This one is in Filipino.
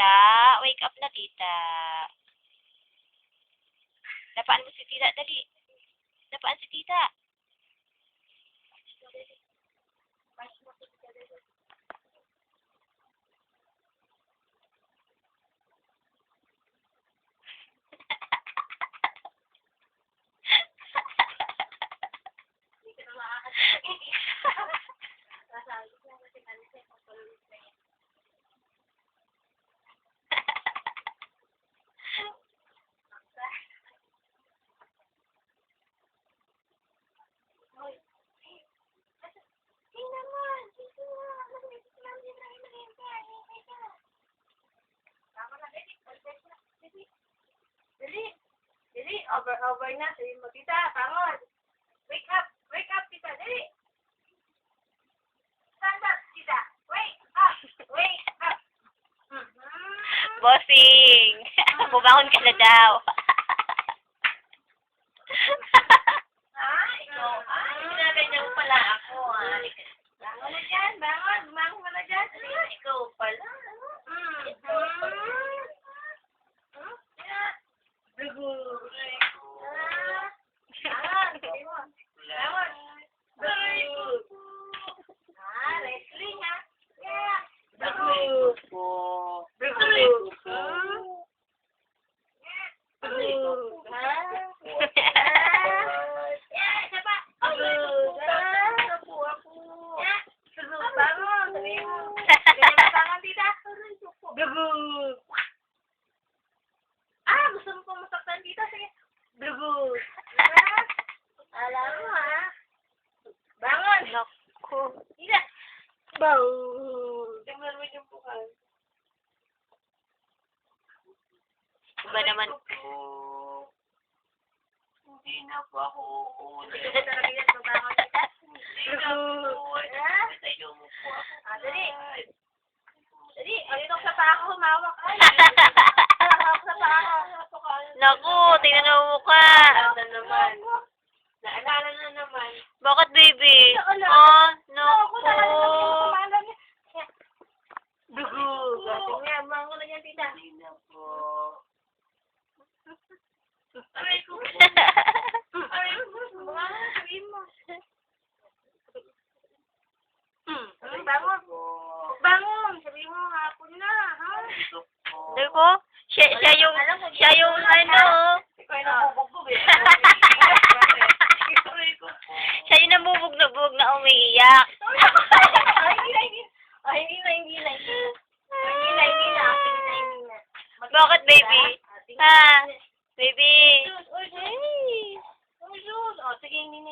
tita. Wake up na, tita. Dapaan mo si tita, dali. Dapaan si tita. Dili, over na. Sabi mo, tita, bangon. Wake up, tita, dili. Stand up, tita. Wake up. Bossing. Bumangon ka na daw. Ikaw, ginaganyan mo pala ako, Bangon na dyan, bangon mo na dyan. Ikaw pala, wrestling, ha? Gusto mo pong masaktan dito? Sige. Alam mo, ha? Bangon! Naku. Tita! Tingnan mo yung bukas. Iba naman. Hindi na po ako uulit. Hindi ka talaga yan mabangon, tita? Hindi na po. Tayo mo po ako. Dali. Dali, dito sa paa ko, humawak. Hawak sa paa ko. Naku, tingnan mo mukha. Na naman. Naalala na naman. Bakit, baby? Naku. Naku. Dugo. Kasi nga, bangon na yan, tita. Hindi na po. Aray ko po. Aray ko. Sabihin mo. Bangon. Bangon. Sabihin mo, hapon na, ha? Ito po. Di ko? Siya yung ano. Ikaw ay nabubugbog, eh. Aray ko po. Siya yung namubog na umiiyak. Hindi na. Bakit, baby? Ha? Baby? Uy, sus. Oh, sige, hindi na.